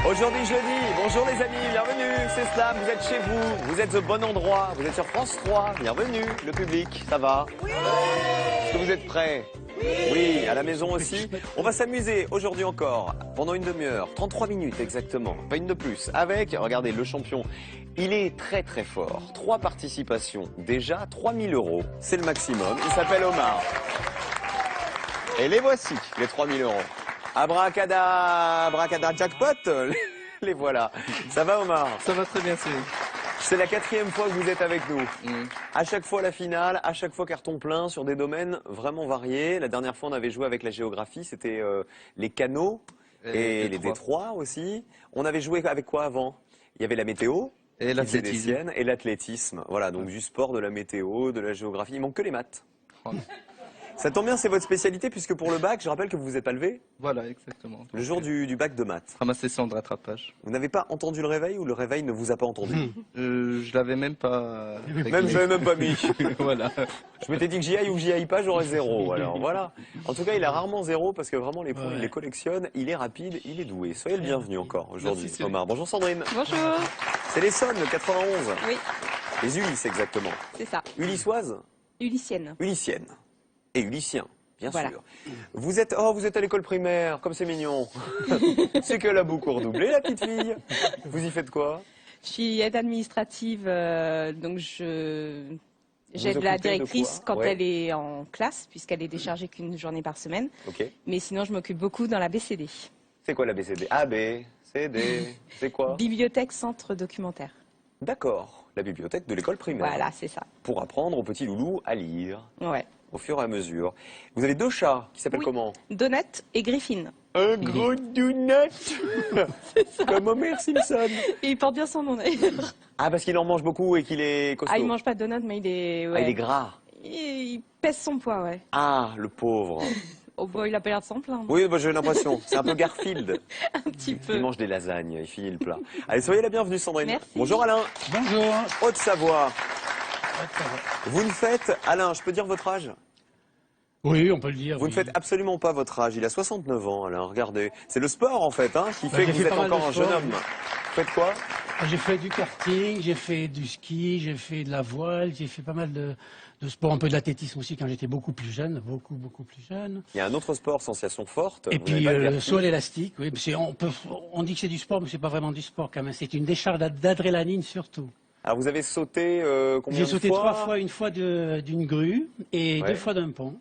Aujourd'hui jeudi, bonjour les amis, bienvenue, c'est Slam, vous êtes chez vous, vous êtes au bon endroit, vous êtes sur France 3, bienvenue, le public, ça va? Oui. Est-ce que vous êtes prêts? Oui, à la maison aussi. On va s'amuser aujourd'hui encore, pendant une demi-heure, 33 minutes exactement, pas une de plus, avec, regardez, le champion, il est très très fort, 3 participations, déjà 3000 €, c'est le maximum, il s'appelle Omar. Et les voici, les 3000 €. Abracadabra jackpot, les voilà. Ça va Omar? Ça va très bien, Cyril. C'est la 4e fois que vous êtes avec nous. À chaque fois la finale, à chaque fois carton plein sur des domaines vraiment variés. La dernière fois on avait joué avec la géographie, c'était les canaux et les détroits aussi. On avait joué avec quoi avant? Il y avait la météo. Et l'athlétisme. Et l'athlétisme. Voilà, donc du sport, de la météo, de la géographie. Il manque que les maths. Ça tombe bien, c'est votre spécialité, puisque pour le bac, je rappelle que vous vous êtes pas levé. Voilà, exactement. Donc, le jour du bac de maths. Ma session de rattrapage. Vous n'avez pas entendu le réveil ou le réveil ne vous a pas entendu? Je l'avais même pas... Même, je l'avais même pas mis. Voilà. Je m'étais dit que j'y aille ou que j'y aille pas, j'aurais 0. Alors voilà. En tout cas, il a rarement 0 parce que vraiment les points, il les collectionne. Il est rapide, il est doué. Soyez le bienvenu encore aujourd'hui, Omar. Bonjour Sandrine. Bonjour. C'est l'Essonne, le 91. Oui, Les Ulysses, exactement. c'est ça. Ulissoise? Ulyssienne. Ulyssienne. Et Ulyssien. Bien Voilà. sûr. Vous êtes à l'école primaire, comme c'est mignon. C'est qu'elle a beaucoup redoublé, la petite fille. Vous y faites quoi? Je suis aide administrative, donc j'aide la occupez de directrice quoi? quand Ouais. elle est en classe, puisqu'elle est déchargée qu'une journée par semaine. Ok. Mais sinon, je m'occupe beaucoup dans la BCD. C'est quoi la BCD? A, B, C, D, c'est quoi? Bibliothèque Centre Documentaire. D'accord. La bibliothèque de l'école primaire. Voilà, c'est ça. Pour apprendre aux petits loulous à lire, Ouais. au fur et à mesure. Vous avez 2 chats qui s'appellent Oui. comment? Donut et Griffin. Un gros donut. Comme Homer Simpson. Et il porte bien son nom d'ailleurs. Ah, parce qu'il en mange beaucoup et qu'il est costaud. Ah, il mange pas de donut, mais il est... Ah, Ouais. il est gras. Il pèse son poids, ouais. Ah, le pauvre. Oh, bah, il a pas l'air de s'en plaindre. Oui, bah, j'ai l'impression. C'est un peu Garfield. Un petit peu. Il mange des lasagnes, il finit le plat. Allez, soyez la bienvenue, Sandrine. Merci. Bonjour Alain. Bonjour. Haute-Savoie. Vous ne faites, Alain, je peux dire votre âge? Oui, on peut le dire. Vous ne oui. faites absolument pas votre âge. Il a 69 ans, Alain, regardez. C'est le sport, en fait, hein, qui fait j'ai que vous fait êtes pas mal de encore un jeune sport. homme. Vous faites quoi? J'ai fait du karting, j'ai fait du ski, j'ai fait de la voile, j'ai fait pas mal de sport, un peu d'athlétisme aussi quand j'étais beaucoup plus jeune, beaucoup plus jeune. Il y a un autre sport, sensation forte. Et Vous puis n'avez pas le le vertige. saut à l'élastique, oui, on dit que c'est du sport, mais c'est pas vraiment du sport quand même. C'est une décharge d'adrénaline surtout. Alors, vous avez sauté combien J'ai de sauté fois? 3 fois, une fois d'une grue et Ouais. 2 fois d'un pont.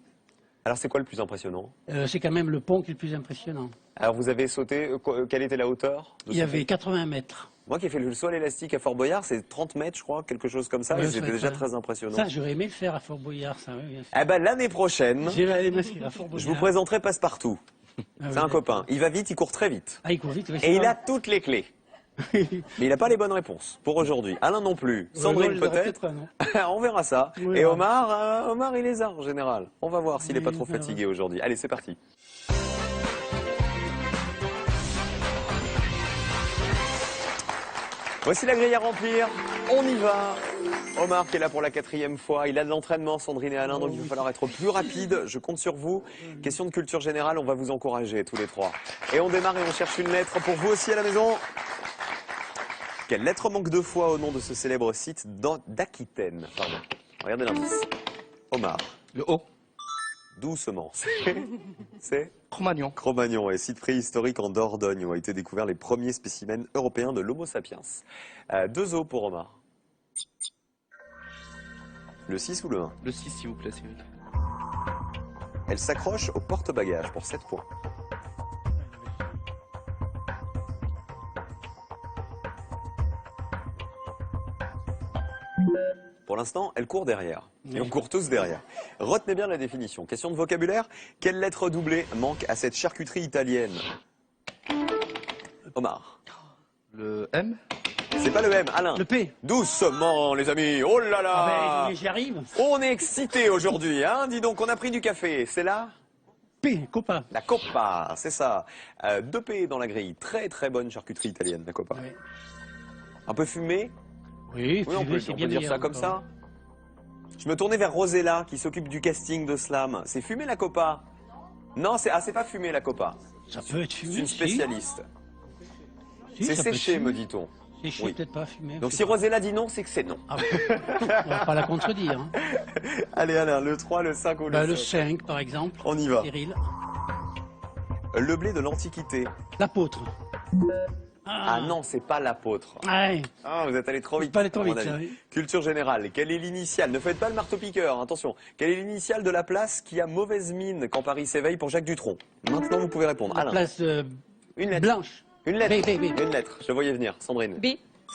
Alors, c'est quoi le plus impressionnant? C'est quand même le pont qui est le plus impressionnant. Alors, vous avez sauté, quelle était la hauteur de Il y sauter? avait 80 mètres. Moi qui ai fait le saut à l'élastique à Fort Boyard, c'est 30 mètres, je crois, quelque chose comme ça, Ouais, et ça c'était va déjà être très impressionnant. Ça, j'aurais aimé le faire à Fort Boyard, ça, oui, bien sûr. Eh ben, l'année prochaine, J'ai allé m'inscrire à Fort je vous Boyard. présenterai Passepartout. Ah C'est oui, un d'accord. copain. Il va vite, il court très vite. Ah, il court vite, oui, c'est Et il vrai. a toutes les clés. Mais il n'a pas les bonnes réponses pour aujourd'hui. Alain non plus. Sandrine non, il aurait peut-être. pas, non. On verra ça. Oui, Et voilà. Omar, il les a en général. On va voir s'il n'est pas Oui, trop ça va. fatigué aujourd'hui. Allez, c'est parti. Voici la grille à remplir. On y va. Omar qui est là pour la 4e fois. Il a de l'entraînement, Sandrine et Alain, donc il va falloir être plus rapide. Je compte sur vous. Question de culture générale, on va vous encourager tous les 3. Et on démarre et on cherche une lettre pour vous aussi à la maison. Quelle lettre manque 2 fois au nom de ce célèbre site d'Aquitaine? Pardon. Regardez l'indice. Omar. Le haut. Doucement. C'est Cro-Magnon. Cro-Magnon et site préhistorique en Dordogne où ont été découverts les premiers spécimens européens de l'Homo sapiens. 2 os pour Omar. Le 6 ou le 1? Le 6, s'il vous plaît, Cyril. Elle s'accroche au porte-bagages pour 7 points. Pour l'instant, elle court derrière. Et on court tous derrière. Retenez bien la définition. Question de vocabulaire. Quelle lettre doublée manque à cette charcuterie italienne? Omar. Le M. C'est pas le M, Alain. Le P. Doucement, les amis. Oh là Ah là. ben, j'y arrive. On est excité aujourd'hui, hein. Dis donc, on a pris du café. C'est là? P, Copa. La Coppa, c'est ça. 2 P dans la grille. Très très bonne charcuterie italienne, la Coppa. Ouais. Un peu fumée? Oui, Oui, on peut, c'est on bien peut dire meilleur ça comme encore. ça. Je me tournais vers Rosella, qui s'occupe du casting de Slam. C'est fumé la Coppa? Non, c'est pas fumé la Coppa. Ça peut être C'est fumé. une spécialiste. Si, Si, C'est ça peut séché, être me dit-on. Séché, Oui. peut-être pas fumé. Donc je si sais pas. Rosella dit non, c'est que c'est non. Ah bon. On va pas la contredire. Hein. Allez Alain, le 3, le 5 ou Bah, le le 7? 5, par exemple. On y va. Cyril. Le blé de l'Antiquité. L'apôtre. Ah non, c'est pas l'apôtre. Ouais. Ah, vous êtes allé trop vite. Pas aller trop à mon vite, avis. ça, oui. Culture générale. Quelle est l'initiale? Ne faites pas le marteau-piqueur, attention. Quelle est l'initiale de la place qui a mauvaise mine quand Paris s'éveille pour Jacques Dutronc? Maintenant, vous pouvez répondre. La Alain. place Une lettre. blanche. Une lettre. B, B, B. Une lettre. Je voyais venir. Sandrine. B.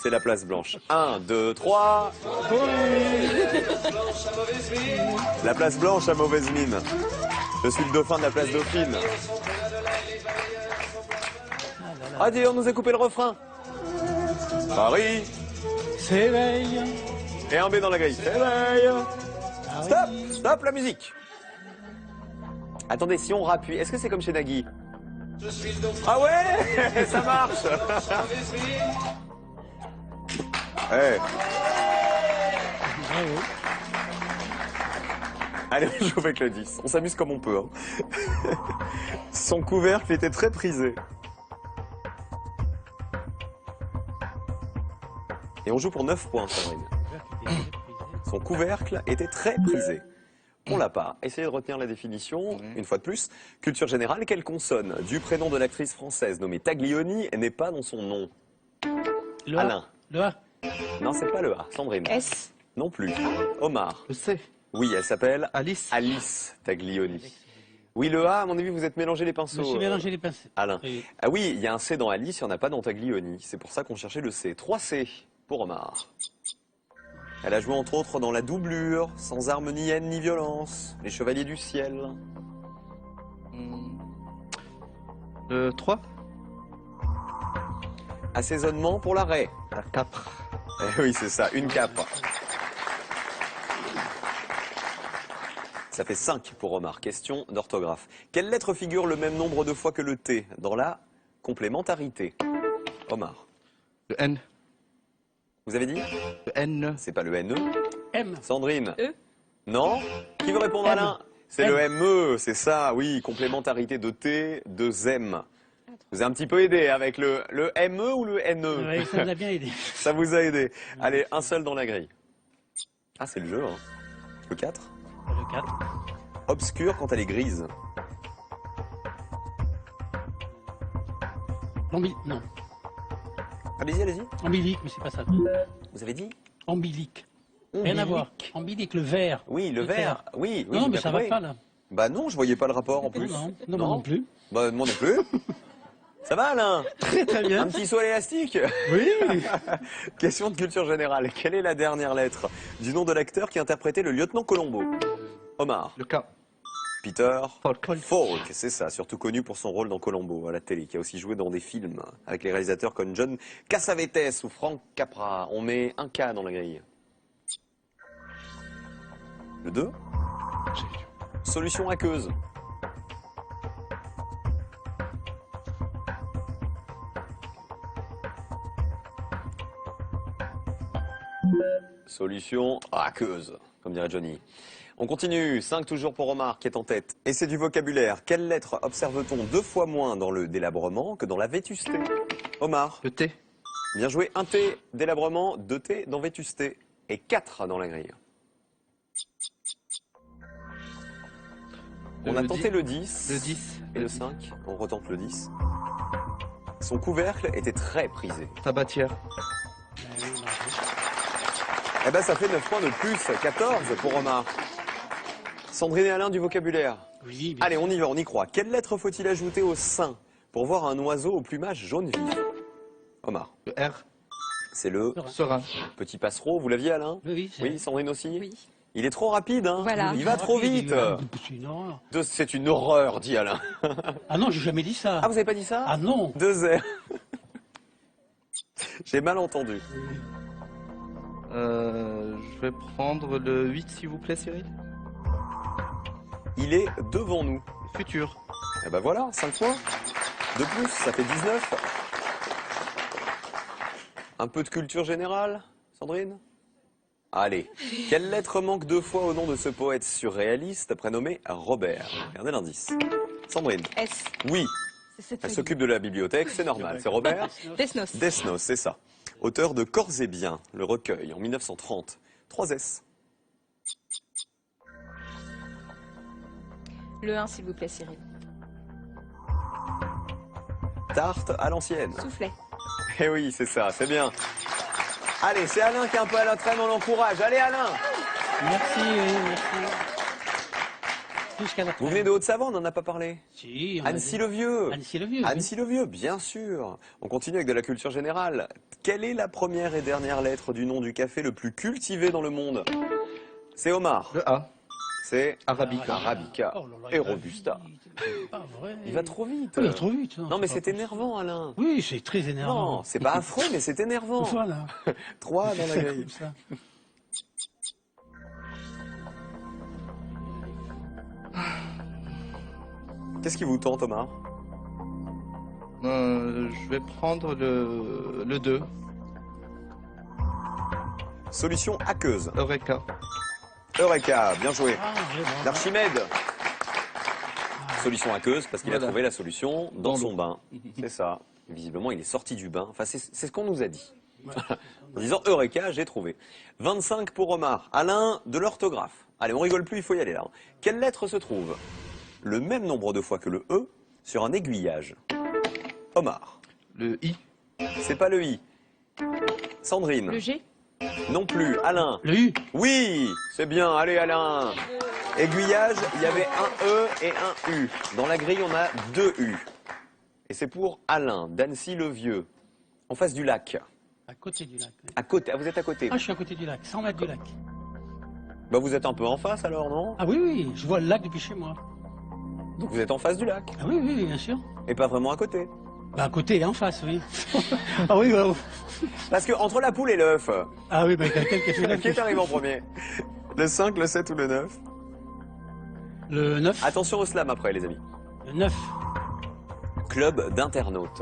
C'est la place blanche. 1, 2, 3. La place blanche à mauvaise mine. Je suis le dauphin de la place Dauphine. Ah, d'ailleurs, on nous a coupé le refrain. Paris. S'éveille. Et un B dans la grille. Éveille. Ah Stop, oui. stop la musique. Attendez, si on rappuie, est-ce que c'est comme chez Nagui? Ah ouais, ça marche. Eh, Bravo. allez, on joue avec le 10. On s'amuse comme on peut. Hein. Son couvercle était très prisé. Et on joue pour 9 points, Sandrine. Son couvercle était très prisé. On l'a pas. Essayez de retenir la définition, une fois de plus. Culture générale, quelle consonne du prénom de l'actrice française nommée Taglioni n'est pas dans son nom? Le A. Alain. Le A. Non, c'est pas le A. Sandrine. S. Non plus. Omar. Le C. Oui, elle s'appelle Alice. Alice Taglioni. Oui, le A, à mon avis, vous êtes mélangé les Je pinceaux. me suis mélangé les pinceaux. Alain. Oui. Ah oui, il y a un C dans Alice, il n'y en a pas dans Taglioni. C'est pour ça qu'on cherchait le C. 3 C pour Omar. Elle a joué entre autres dans La Doublure, Sans armes ni haine ni violence, Les Chevaliers du Ciel. Le 3. Assaisonnement pour l'arrêt. La 4. Eh oui, c'est ça, une cape. Ça fait 5 pour Omar. Question d'orthographe. Quelle lettre figure le même nombre de fois que le T dans la complémentarité? Omar. Le N. Vous avez dit? Le N. C'est pas le NE. M. Sandrine? E. Non? Qui veut répondre, M. Alain? C'est M. le ME, c'est ça, oui. Complémentarité de T, de M. Vous avez un petit peu aidé avec le ME ou le NE? Oui, ça nous a bien aidé. Ça vous a aidé. Allez, un seul dans la grille. Ah, c'est le jeu, hein. Le 4. Le 4. Obscure quand elle est grise. Non. Allez-y, allez-y. Ombilique, mais c'est pas ça. Vous avez dit? Ombilique. Rien à voir. Ombilique, le vert. Oui, le vert. Oui, oui. Non, j'ai mais bien ça va compris. pas là. Bah non, je voyais pas le rapport en plus. Non, moi non plus. Bah moi non plus. Ça va, Alain? Très très Un bien. petit saut à l'élastique? Oui. Question de culture générale. Quelle est la dernière lettre du nom de l'acteur qui interprétait le lieutenant Colombo? Omar. Le K. Peter. Falk. Falk, c'est ça, surtout connu pour son rôle dans Colombo à la télé, qui a aussi joué dans des films avec les réalisateurs comme John Cassavetes ou Frank Capra. On met un K dans la grille. Le 2. Solution aqueuse. Solution aqueuse, comme dirait Johnny. On continue, 5 toujours pour Omar qui est en tête. Et c'est du vocabulaire. Quelle lettre observe-t-on 2 fois moins dans le délabrement que dans la vétusté? Omar, Le T. bien joué. 1 T, délabrement, 2 T dans vétusté. Et 4 dans la grille. On a Le tenté 10. le 10. Le 10. Et le 5. On retente le 10. Son couvercle était très prisé. Tabatière. Eh ben ça fait 9 points de plus. 14 pour Omar. Sandrine et Alain du vocabulaire. Oui, bien Allez, sûr. on y va, on y croit. Quelle lettre faut-il ajouter au sein pour voir un oiseau au plumage jaune vif? Omar. Le R. C'est le Serein. petit passereau. Vous l'aviez, Alain? Oui, c'est Oui, Sandrine aussi? Oui. Il est trop rapide, hein? Voilà. Il va trop vite. C'est une horreur. C'est une horreur, dit Alain. Ah non, j'ai jamais dit ça. Ah, vous avez pas dit ça? Ah non. 2 R. J'ai mal entendu. Je vais prendre le 8, s'il vous plaît, Cyril. Il est devant nous. Futur. Eh ben voilà, 5 points. De plus, ça fait 19. Un peu de culture générale, Sandrine? Allez. Quelle lettre manque 2 fois au nom de ce poète surréaliste prénommé Robert? Regardez l'indice. Sandrine. S. Oui. Elle s'occupe de la bibliothèque, c'est normal. C'est Robert Desnos. Desnos, c'est ça. Auteur de Corps et Biens, le recueil, en 1930. 3 S. Le 1, s'il vous plaît, Cyril. Tarte à l'ancienne. Soufflet. Eh oui, c'est ça, c'est bien. Allez, c'est Alain qui est un peu à l'entraîne, on l'encourage. Allez Alain! Merci, oui, merci. Jusqu'à la Vous venez de Haute-Savoie, on n'en a pas parlé. Si, on a Annecy-le-Vieux. Annecy-le-Vieux. oui. Annecy-le-Vieux, bien sûr. On continue avec de la culture générale. Quelle est la première et dernière lettre du nom du café le plus cultivé dans le monde? C'est Omar. Le A. C'est Arabica. Arabica Oh là là, et il va Robusta. vite, c'est pas vrai. Il va trop vite. Oui, il va trop vite. Non, mais pas c'est possible. énervant, Alain. Oui, c'est très énervant. Non, c'est pas affreux, mais c'est énervant. Voilà. 3 dans la grille. Comme ça. Qu'est-ce qui vous tente, Omar? Je vais prendre le 2. Solution aqueuse. Eureka. Eureka, bien joué. Ah, oui, bon. L'Archimède. Solution aqueuse parce qu'il a Voilà. trouvé la solution dans Dans son l'eau. bain. C'est ça. Visiblement, il est sorti du bain. Enfin, c'est ce qu'on nous a dit. Ouais. En disant Eureka, j'ai trouvé. 25 pour Omar. Alain, de l'orthographe. Allez, on rigole plus, il faut y aller là. Quelle lettre se trouve le même nombre de fois que le E sur un aiguillage? Omar. Le I. C'est pas le I. Sandrine. Le G. Non plus. Alain. Le U. Oui, c'est bien. Allez, Alain. Aiguillage, il y avait un E et un U. Dans la grille, on a 2 U. Et c'est pour Alain, d'Annecy-le-Vieux, en face du lac. À côté du lac. oui. À côté. Ah, vous êtes à côté. Ah, je suis à côté du lac, 100 mètres du lac. Bah, vous êtes un peu en face alors, non? Ah oui, oui, je vois le lac depuis chez moi. Donc vous êtes en face du lac. Ah oui, oui, bien sûr. Et pas vraiment à côté. Bah, à côté et en face, oui. Ah oui, bah, Parce que entre la poule et l'œuf, ah oui, bah, quelqu'un qui a fait qui est arrivé en premier? Le 5, le 7 ou le 9? Le 9. Attention au slam après, les amis. Le 9. Club d'internautes.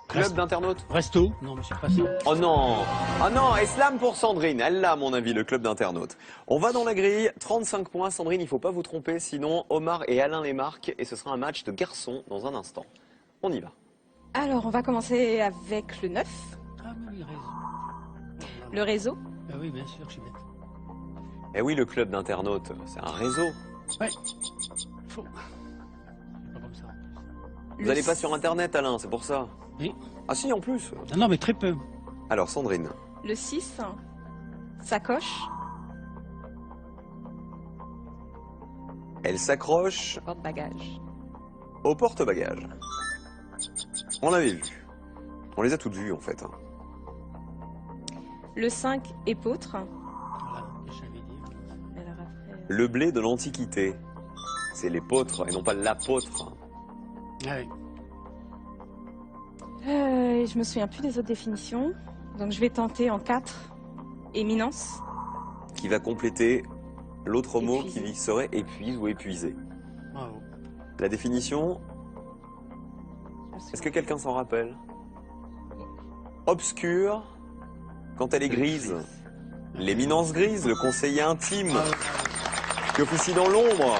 Club d'internautes? Resto. Non, mais c'est pas ça. Oh non! Oh non! Et slam pour Sandrine. Elle l'a, à mon avis, le club d'internautes. On va dans la grille. 35 points. Sandrine, il ne faut pas vous tromper. Sinon, Omar et Alain les marquent. Et ce sera un match de garçons dans un instant. On y va. Alors, on va commencer avec le 9. Ah oui, raison. Le réseau. Ah oui, bien sûr, je suis bête. Eh oui, le club d'internautes, c'est un réseau. Ouais. Faux. C'est pas comme ça. Vous Le n'allez pas sur Internet, Alain, c'est pour ça. Oui. Ah si, en plus. Non, non, mais très peu. Alors, Sandrine. Le 6. Sacoche. Elle s'accroche Porte-bagages. au porte-bagages. On l'avait vu. On les a toutes vues, en fait. Le 5. Épôtre. Voilà, que je savais dire. Alors après, Le blé de l'Antiquité. C'est l'épeautre et non pas l'apôtre. Ah oui. je me souviens plus des autres définitions. Donc je vais tenter en 4. Éminence. Qui va compléter l'autre mot Épuisé. qui serait épuise ou épuisé. Bravo. La définition, est-ce que quelqu'un s'en rappelle? Obscure, quand elle est grise. L'éminence grise, le conseiller intime, qui officie dans l'ombre.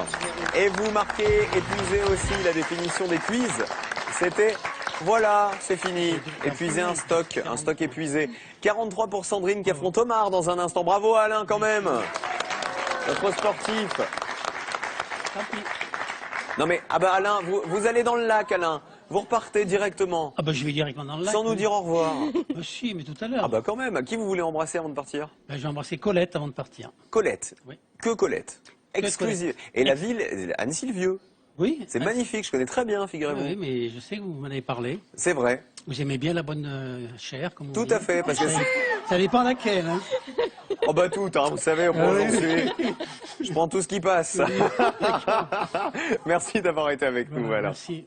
Et vous marquez épuisé aussi la définition des quiz. C'était, voilà, c'est fini. Épuisé un stock épuisé. 43 pour Sandrine qui affronte Omar dans un instant. Bravo Alain quand même. Notre sportif. Tant pis. Non mais, ah bah Alain, vous allez dans le lac Alain. Vous repartez directement. Ah bah je vais directement dans le lac. Sans nous oui. dire au revoir. Bah si, mais tout à l'heure. Ah bah quand même, qui vous voulez embrasser avant de partir? Bah, j'ai embrassé Colette avant de partir. Colette. Oui. Que Colette. Exclusive. Et la ville, Annecy-le-Vieux. Oui. C'est ah, magnifique, je connais très bien, figurez-vous. Oui, mais je sais que vous m'en avez parlé. C'est vrai. Vous aimez bien la bonne chair, comme on Tout dit. à fait, parce que c'est... Ça dépend laquelle. Hein. Oh bah tout, hein, vous savez, moi Ah j'en oui. suis. Je prends tout ce qui passe. Merci d'avoir été avec nous. Voilà. Merci.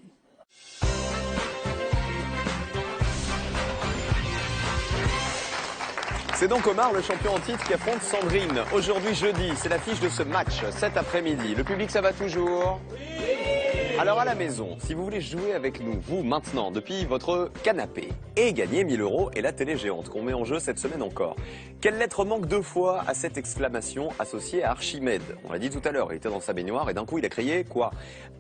C'est donc Omar, le champion en titre, qui affronte Sandrine. Aujourd'hui, jeudi, c'est l'affiche de ce match, cet après-midi. Le public, ça va toujours? Alors à la maison, si vous voulez jouer avec nous, vous maintenant, depuis votre canapé, et gagner 1000 € et la télé géante qu'on met en jeu cette semaine encore. Quelle lettre manque 2 fois à cette exclamation associée à Archimède? On l'a dit tout à l'heure, il était dans sa baignoire et d'un coup il a crié quoi?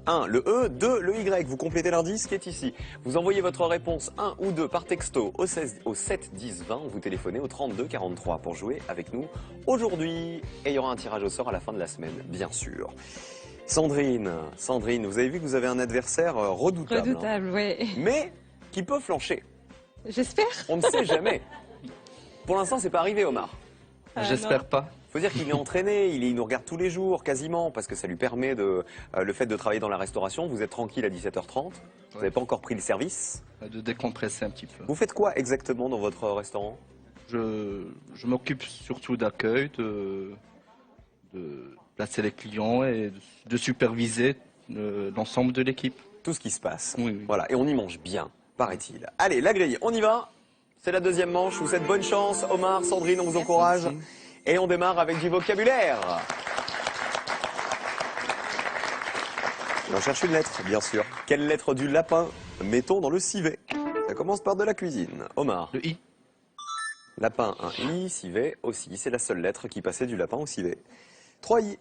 1, le E, 2, le Y. Vous complétez l'indice qui est ici. Vous envoyez votre réponse 1 ou 2 par texto au 7 10 20. Vous téléphonez au 32 43 pour jouer avec nous aujourd'hui. Et il y aura un tirage au sort à la fin de la semaine, bien sûr. Sandrine, vous avez vu que vous avez un adversaire redoutable. Redoutable, oui. Mais qui peut flancher. J'espère. On ne sait jamais. Pour l'instant, c'est pas arrivé, Omar. J'espère pas. Faut dire qu'il est entraîné, il nous regarde tous les jours, quasiment, parce que ça lui permet le fait de travailler dans la restauration. Vous êtes tranquille à 17h30, vous n'avez pas encore pris le service. De décompresser un petit peu. Vous faites quoi exactement dans votre restaurant? Je m'occupe surtout d'accueil, de placer les clients et de superviser l'ensemble de l'équipe. Tout ce qui se passe. Oui, oui. Voilà, et on y mange bien, paraît-il. Allez, la grille, on y va. C'est la deuxième manche, vous êtes bonne chance. Omar, Sandrine, on vous encourage. Et on démarre avec du vocabulaire. On cherche une lettre, bien sûr. Quelle lettre du lapin mettons dans le civet? Ça commence par de la cuisine. Omar. Le I. Lapin, un I, civet aussi. C'est la seule lettre qui passait du lapin au civet. 3 I.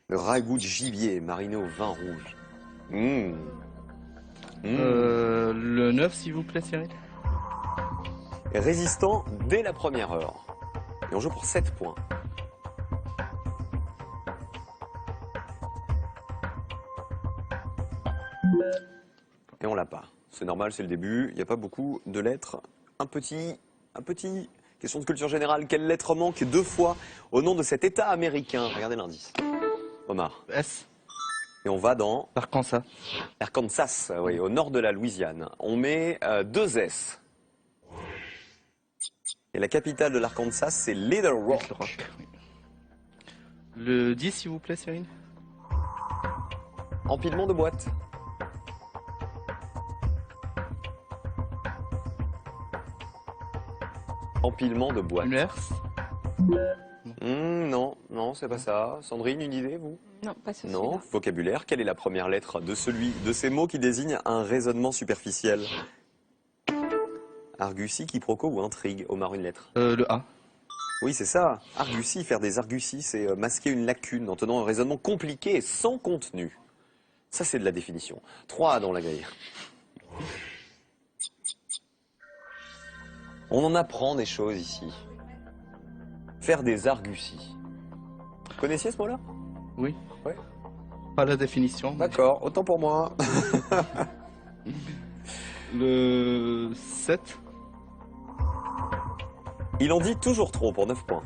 Le ragoût de gibier mariné au vin rouge. Le 9, s'il vous plaît, Cyril. Résistant dès la première heure. Et on joue pour 7 points. Et on l'a pas. C'est normal, c'est le début. Il n'y a pas beaucoup de lettres. Un petit. Question de culture générale. Quelle lettre manque 2 fois au nom de cet État américain? Regardez l'indice. Omar. S. Et on va dans Arkansas. Arkansas, oui, au nord de la Louisiane. On met 2 S. Et la capitale de l'Arkansas, c'est Little Rock. Little Rock, oui. Le 10, s'il vous plaît, Cyril. Empilement de boîtes. Empilement de boîtes. Une herse. Non, c'est pas ça. Sandrine, une idée, vous? Non, pas ce Non. celui-là. Vocabulaire, quelle est la première lettre de ces mots qui désignent un raisonnement superficiel? Argutie, quiproquo ou intrigue? Omar, une lettre. Le A. Oui, c'est ça. Argutie, faire des arguties, c'est masquer une lacune en tenant un raisonnement compliqué et sans contenu. Ça, c'est de la définition. 3 dans la grille. On en apprend des choses ici. Faire des arguties. Vous connaissiez ce mot-là? Oui. Ouais. Pas la définition. mais- D'accord, autant pour moi. Le 7. Il en dit toujours trop pour 9 points.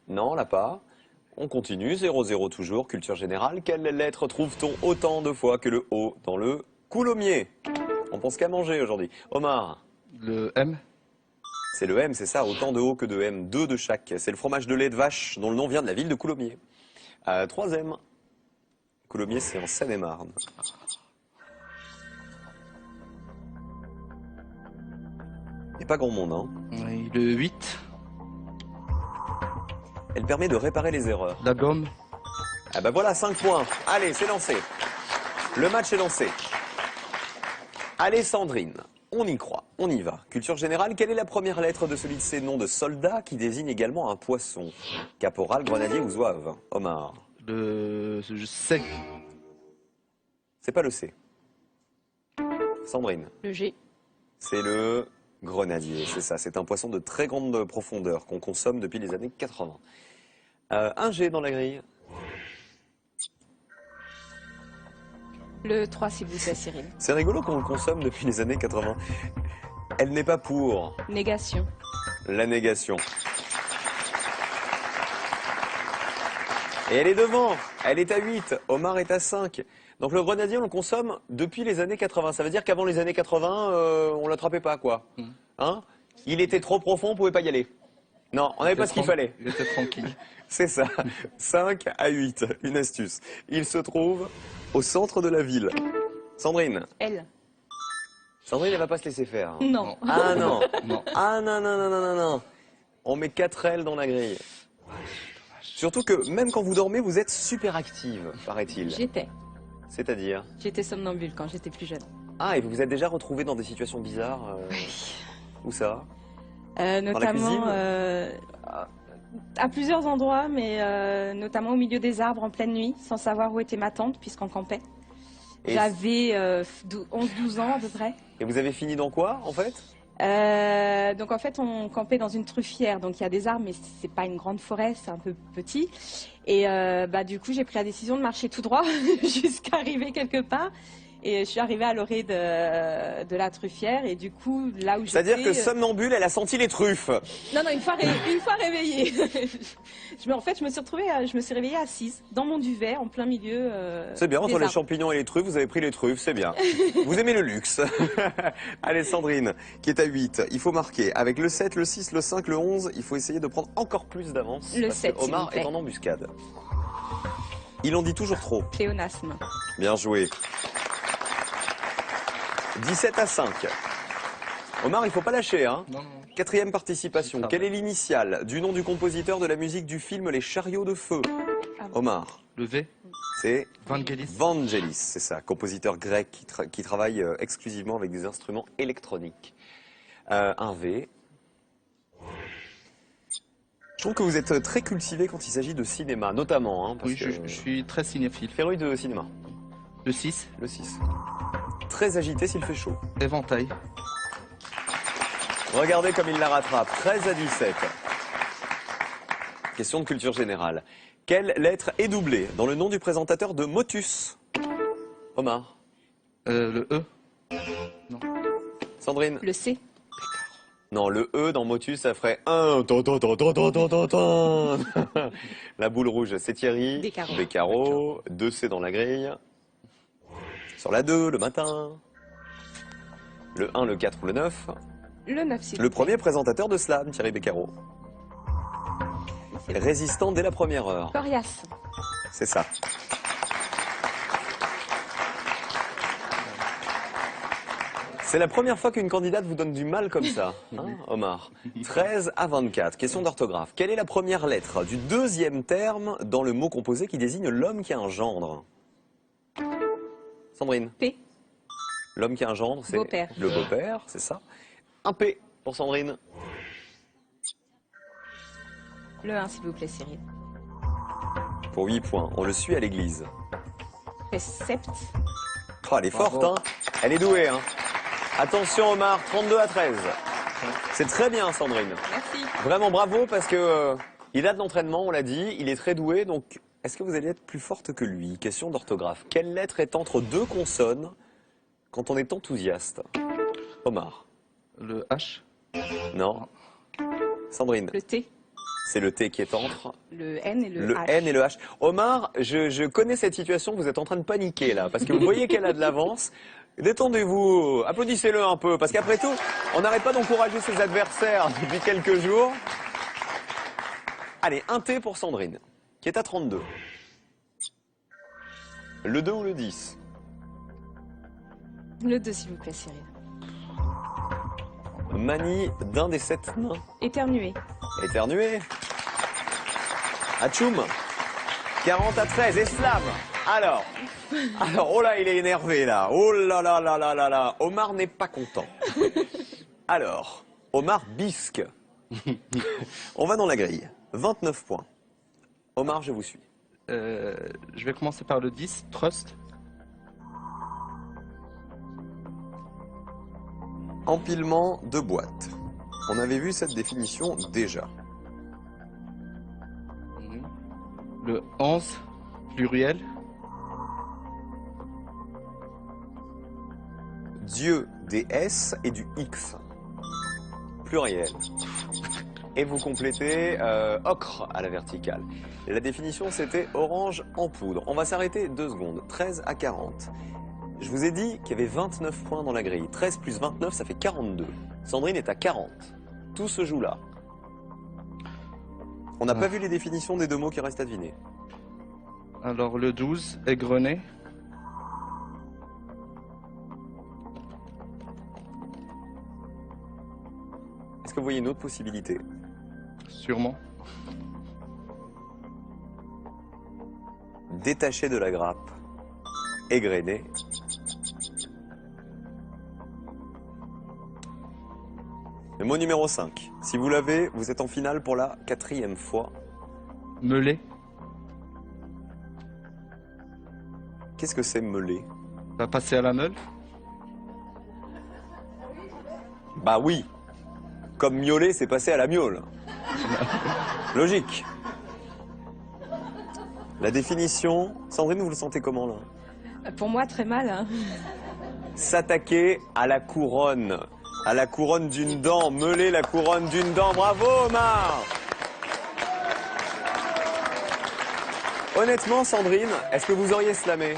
Non, là pas. On continue, 0-0 toujours, culture générale. Quelle lettre trouve-t-on autant de fois que le O dans le coulommiers? On pense qu'à manger aujourd'hui. Omar, Le M. c'est le M, c'est ça, autant de O que de M, 2 de chaque. C'est le fromage de lait de vache dont le nom vient de la ville de Coulommiers. 3e. Coulommiers, c'est en Seine-et-Marne. Il n'y a pas grand monde, hein. Oui, le 8. Elle permet de réparer les erreurs. La gomme. Ah bah voilà, 5 points. Allez, c'est lancé. Le match est lancé. Allez, Sandrine, on y croit, on y va. Culture générale, quelle est la première lettre de celui de ces noms de soldats qui désigne également un poisson? Caporal, grenadier ou zouave? Omar. Je sais. C'est pas le C. Sandrine. Le G. C'est le grenadier, c'est ça. C'est un poisson de très grande profondeur qu'on consomme depuis les années 80. Un G dans la grille. Le 3, s'il vous plaît, Cyril. C'est rigolo qu'on le consomme depuis les années 80. Elle n'est pas pour Négation. la négation. Et elle est devant, elle est à 8, Omar est à 5. Donc le grenadier, on le consomme depuis les années 80. Ça veut dire qu'avant les années 80, on l'attrapait pas, quoi. Hein? Il était trop profond, on pouvait pas y aller. Non, on n'avait pas ce qu'il fallait. Il était tranquille. C'est ça. 5 à 8, une astuce. Il se trouve au centre de la ville. Sandrine, L. Sandrine, elle va pas se laisser faire. Hein. Non. Ah non. Non. Ah non, non, non, non, non, non. On met 4 ailes dans la grille. Surtout que même quand vous dormez, vous êtes super active, paraît-il. C'est-à-dire? J'étais somnambule quand j'étais plus jeune. Ah, et vous vous êtes déjà retrouvée dans des situations bizarres Où ça? Notamment à plusieurs endroits, mais notamment au milieu des arbres en pleine nuit, sans savoir où était ma tante, puisqu'on campait. Et- J'avais 11-12 ans à peu près. Et vous avez fini dans quoi, en fait? Donc en fait, on campait dans une truffière. Donc il y a des arbres, mais c'est pas une grande forêt, c'est un peu petit. Et du coup, j'ai pris la décision de marcher tout droit jusqu'à arriver quelque part. Et je suis arrivée à l'orée de la truffière. Et du coup, là où j'étais... C'est-à-dire que somnambule, elle a senti les truffes. Non, une fois réveillée. En fait, je me suis réveillée assise dans mon duvet, en plein milieu. C'est bien, entre des les arbres. champignons et les truffes, vous avez pris les truffes, c'est bien. Vous aimez le luxe. Allez, Sandrine, qui est à 8, il faut marquer. Avec le 7, le 6, le 5, le 11, il faut essayer de prendre encore plus d'avance. Le parce 7, que Omar s'il vous plaît. est en embuscade. Il en dit toujours trop. Pléonasme. Bien joué. 17 à 5. Omar, il faut pas lâcher, hein. Non, non. 4e participation. Ça Quelle va. est l'initiale du nom du compositeur de la musique du film Les Chariots de Feu? Ah bon. Omar, Le V. c'est Vangelis. Vangelis, c'est ça, compositeur grec qui travaille exclusivement avec des instruments électroniques. Un V. Je trouve que vous êtes très cultivé quand il s'agit de cinéma, notamment. Hein, parce Oui, que... je suis très cinéphile. Féru de cinéma, Le 6. le 6. Très agité s'il fait chaud. Éventail. Regardez comme il la rattrape. 13 à 17. Question de culture générale. Quelle lettre est doublée dans le nom du présentateur de Motus? Omar. Le E. Sandrine. Le C. Non, le E dans Motus, ça ferait 1. La boule rouge, c'est Thierry. Beccaro. Beccaro. 2 C dans la grille. Sur la 2, le matin. Le 1, le 4 ou le 9. Le 9, s'il Le vous plaît. premier présentateur de Slam, Thierry Beccaro. Résistant dès la première heure. Coriace. C'est ça. C'est la première fois qu'une candidate vous donne du mal comme ça, hein, Omar. 13 à 24. Question d'orthographe. Quelle est la première lettre du deuxième terme dans le mot composé qui désigne l'homme qui a un gendre? Sandrine. P. L'homme qui a un gendre, c'est Beau-père. le beau-père, c'est ça. Un P pour Sandrine. Le 1, s'il vous plaît, Cyril. Pour 8 points. On le suit à l'église. Précepte. Oh, elle est Bravo. forte, hein. Elle est douée, hein. Attention, Omar, 32 à 13. C'est très bien, Sandrine. Merci. Vraiment bravo parce que il a de l'entraînement, on l'a dit, il est très doué. Donc, est-ce que vous allez être plus forte que lui? Question d'orthographe. Quelle lettre est entre deux consonnes quand on est enthousiaste? Omar. Le H. Non. Sandrine. Le T. C'est le T qui est entre Le N et le le H. N et le H. Omar, je connais cette situation, vous êtes en train de paniquer là, parce que vous voyez qu'elle a de l'avance. Détendez-vous, applaudissez-le un peu, parce qu'après tout, on n'arrête pas d'encourager ses adversaires depuis quelques jours. Allez, un T pour Sandrine, qui est à 32. Le 2 ou le 10? Le 2, s'il vous plaît, Cyril. Manie d'un des 7 nains. Éternuer. Éternué. Atchoum. 40 à 13. Eslam. Alors, oh là, il est énervé là. Oh là là là là là là. Omar n'est pas content. Alors, Omar bisque. On va dans la grille. 29 points. Omar, je vous suis. Je vais commencer par le 10. Trust. Empilement de boîtes. On avait vu cette définition déjà. Le 11. Pluriel. Dieu des S et du X. Pluriel. Et vous complétez ocre à la verticale. La définition, c'était orange en poudre. On va s'arrêter 2 secondes. 13 à 40. Je vous ai dit qu'il y avait 29 points dans la grille. 13 plus 29, ça fait 42. Sandrine est à 40. Tout se joue là. On n'a pas vu les définitions des 2 mots qui restent à deviner. Alors le 12. Égrené. Est-ce que vous voyez une autre possibilité? Sûrement. Détaché de la grappe, égrené. Le mot numéro 5. Si vous l'avez, vous êtes en finale pour la 4e fois. Meulé. Qu'est-ce que c'est meuler? Va passer à la meule. Bah oui. Comme miauler, c'est passé à la miaule. Logique. La définition, Sandrine, vous le sentez comment là? Pour moi, très mal. Hein. S'attaquer à la couronne d'une dent, meuler la couronne d'une dent. Bravo Omar! Honnêtement, Sandrine, est-ce que vous auriez slamé?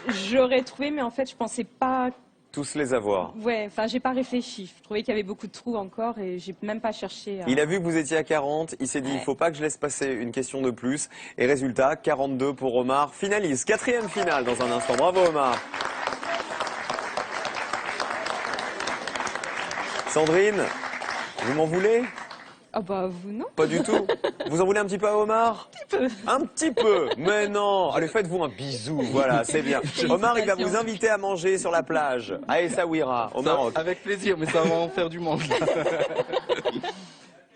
J'aurais trouvé, mais en fait, je pensais pas. Tous les avoir. Ouais, enfin, j'ai pas réfléchi. Je trouvais qu'il y avait beaucoup de trous encore et j'ai même pas cherché. Il a vu que vous étiez à 40, il s'est dit, Ouais. il faut pas que je laisse passer une question de plus. Et résultat, 42 pour Omar. Finalise, 4e finale dans un instant. Bravo Omar. Sandrine, vous m'en voulez? Ah bah vous non. Pas du tout. Vous en voulez un petit peu à Omar? Un petit peu. Un petit peu, mais non. Allez, faites-vous un bisou, voilà, c'est bien. Omar, il va vous inviter à manger sur la plage, à Essaouira, au Maroc. Avec plaisir, mais ça va en faire du monde.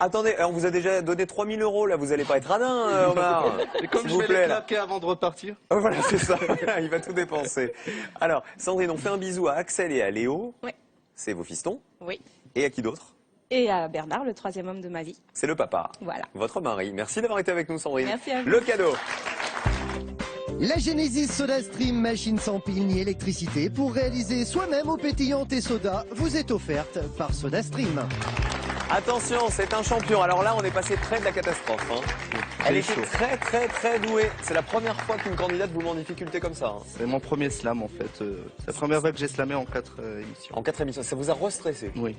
Attendez, on vous a déjà donné 3 000 €, là, vous allez pas être radin, Omar. Et comme S'il je vous vais plaît, les là. claquer avant de repartir. Oh, voilà, c'est ça, il va tout dépenser. Alors, Sandrine, on fait un bisou à Axel et à Léo. Oui. C'est vos fistons. Oui. Et à qui d'autre? Et à Bernard, le 3e homme de ma vie. C'est le papa. Voilà. Votre mari. Merci d'avoir été avec nous, Sandrine. Merci à vous. Le cadeau. La Genesis SodaStream, machine sans pile ni électricité, pour réaliser soi-même eau pétillante et soda, vous est offerte par SodaStream. Attention, c'est un champion. Alors là, on est passé près de la catastrophe. Hein. Elle était très, très, très douée. C'est la première fois qu'une candidate vous met en difficulté comme ça. Hein. C'est mon premier slam en fait. C'est la première fois que j'ai slamé en 4 émissions. En 4 émissions, ça vous a restressé? Oui.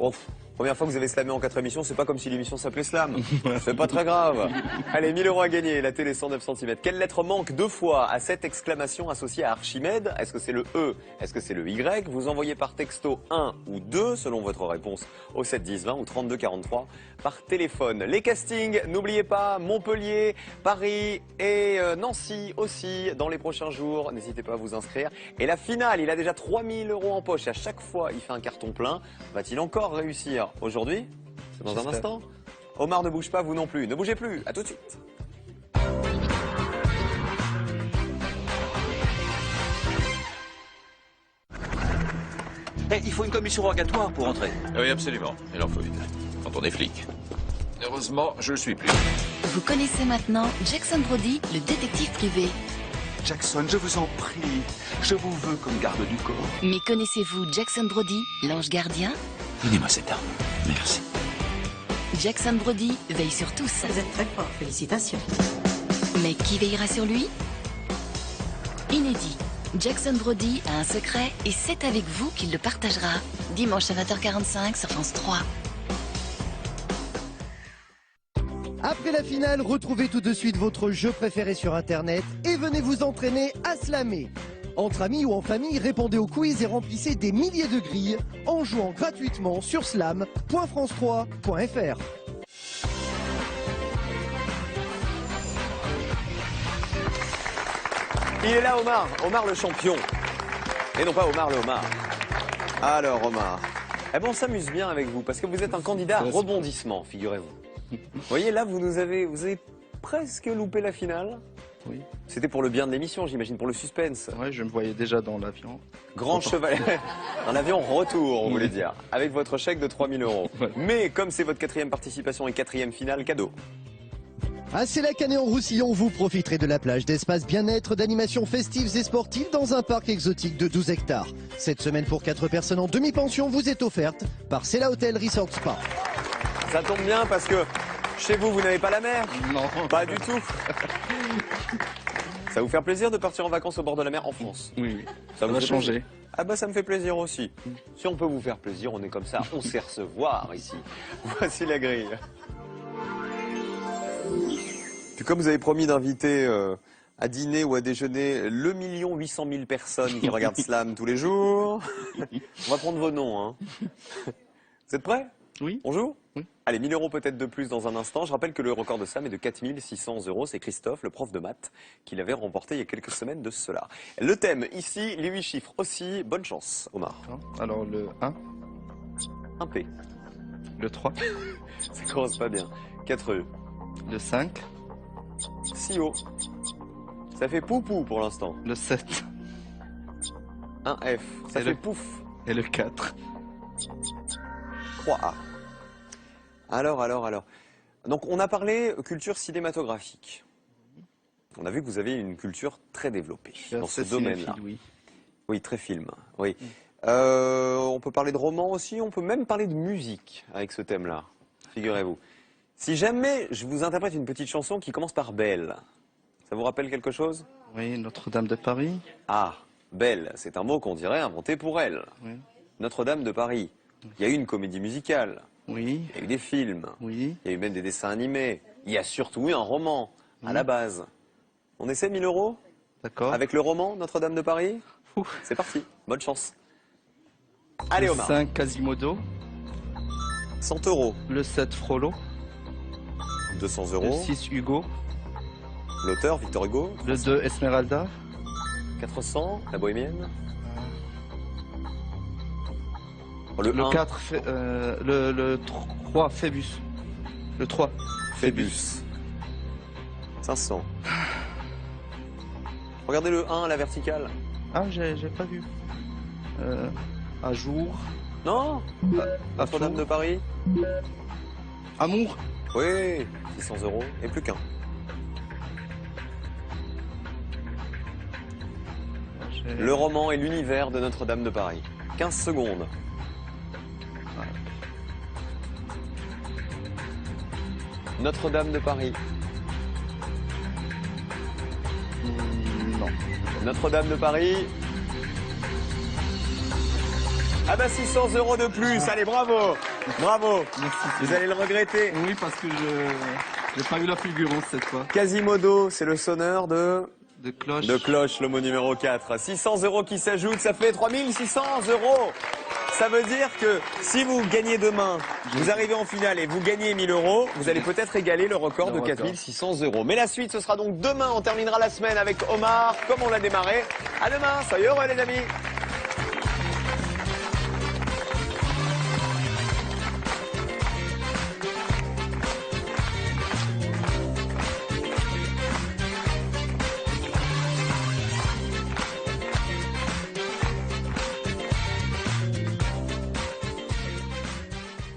Oh, première fois que vous avez slamé en 4 émissions, c'est pas comme si l'émission s'appelait Slam. C'est pas très grave. Allez, 1000 € à gagner, la télé 109 cm. Quelle lettre manque 2 fois à cette exclamation associée à Archimède? Est-ce que c'est le E? Est-ce que c'est le Y? Vous envoyez par texto 1 ou 2, selon votre réponse, au 7 10 20 ou 32 43 par téléphone. Les castings, n'oubliez pas, Montpellier, Paris et Nancy aussi dans les prochains jours. N'hésitez pas à vous inscrire. Et la finale, il a déjà 3 000 € en poche. Et à chaque fois, il fait un carton plein. Va-t-il encore réussir aujourd'hui? C'est dans un J'espère. instant. Omar, ne bouge pas, vous non plus. Ne bougez plus. À tout de suite. Eh, il faut une commission rogatoire pour entrer. Oui, absolument. Il en faut une. Quand on est flic. Heureusement, je le suis plus. Vous connaissez maintenant Jackson Brody, le détective privé. Jackson, je vous en prie. Je vous veux comme garde du corps. Mais connaissez-vous Jackson Brody, l'ange gardien? Donnez-moi cette arme. Merci. Jackson Brody veille sur tous. Vous êtes très fort, félicitations. Mais qui veillera sur lui? Inédit. Jackson Brody a un secret et c'est avec vous qu'il le partagera. Dimanche à 20h45 sur France 3. Après la finale, retrouvez tout de suite votre jeu préféré sur Internet et venez vous entraîner à slammer. Entre amis ou en famille, répondez au quiz et remplissez des milliers de grilles en jouant gratuitement sur slam.france3.fr. Il est là, Omar. Omar le champion. Et non pas Omar le homard. Alors, Omar. Eh ben, on s'amuse bien avec vous parce que vous êtes un candidat à rebondissement, figurez-vous. Vous voyez, là, vous avez presque loupé la finale. Oui. C'était pour le bien de l'émission, j'imagine, pour le suspense. Ouais, je me voyais déjà dans l'avion. Grand cheval. Dans l'avion retour, on voulait dire. Avec votre chèque de 3 000 €. Ouais. Mais comme c'est votre 4e participation et 4e finale, cadeau. À Célac-Canet-en-Roussillon, vous profiterez de la plage d'espaces bien-être, d'animations festives et sportives dans un parc exotique de 12 hectares. Cette semaine pour 4 personnes en demi-pension vous est offerte par Céla Hotel Resort Spa. Ça tombe bien parce que chez vous, vous n'avez pas la mer. Non. Pas du tout. Ça va vous faire plaisir de partir en vacances au bord de la mer en France? Oui, Ça vous va fait changer. plaisir? Ah bah ça me fait plaisir aussi. Si on peut vous faire plaisir, on est comme ça, on sait recevoir ici. Voici la grille. Puis comme vous avez promis d'inviter à dîner ou à déjeuner le 1 800 000 personnes qui regardent Slam tous les jours, on va prendre vos noms. Hein. Vous êtes prêts? Oui. On joue? Oui. Allez, 1000 euros peut-être de plus dans un instant. Je rappelle que le record de Sam est de 4600 euros. C'est Christophe, le prof de maths, qui l'avait remporté il y a quelques semaines de cela. Le thème ici, les 8 chiffres aussi. Bonne chance, Omar. Alors le 1, Un P. le 3, Ça commence pas bien. 4 E. le 5, 6 O. Ça fait poupou pour l'instant. le 7 Un F. Ça Et fait le- pouf. et le 4. 3 A. Alors. Donc, on a parlé culture cinématographique. On a vu que vous avez une culture très développée dans ce domaine-là. Oui. Oui, très film. Oui. On peut parler de romans aussi, on peut même parler de musique avec ce thème-là, figurez-vous. Si jamais je vous interprète une petite chanson qui commence par Belle, ça vous rappelle quelque chose? Oui, Notre-Dame de Paris. Ah, Belle, c'est un mot qu'on dirait inventé pour elle. Oui. Notre-Dame de Paris. Il y a eu une comédie musicale, Oui. il y a eu des films, Oui. il y a eu même des dessins animés, il y a surtout eu un roman, à la base. On essaie 1000 euros D'accord. avec le roman Notre-Dame de Paris? Ouf. C'est parti, bonne chance. Allez Le Omar, 5, Quasimodo. 100 euros, Le 7, Frollo. 200 Le euros, 6, Hugo. l'auteur Victor Hugo, Le 2, Esmeralda. 400, la bohémienne. Oh, le Le 1, 4, le 3, Phébus. Le 3, Phébus. 500. Regardez le 1 à la verticale. Ah, j'ai pas vu. À jour. Non, À Notre-Dame de Paris. Amour. Oui, 600 euros et plus qu'un. Le roman et l'univers de Notre-Dame de Paris. 15 secondes. Notre-Dame de Paris. Non. Notre-Dame de Paris. Ah bah 600 euros de plus, allez bravo, bravo, Merci. vous allez le regretter. Oui, parce que je n'ai pas eu la fulgurance cette fois. Quasimodo, c'est le sonneur de cloche. le mot numéro 4. 600 euros qui s'ajoutent, ça fait 3600 euros. Ça veut dire que si vous gagnez demain, vous arrivez en finale et vous gagnez 1000 euros, vous allez peut-être égaler le record de 4600 euros. Mais la suite, ce sera donc demain. On terminera la semaine avec Omar, comme on l'a démarré. À demain, soyez heureux les amis.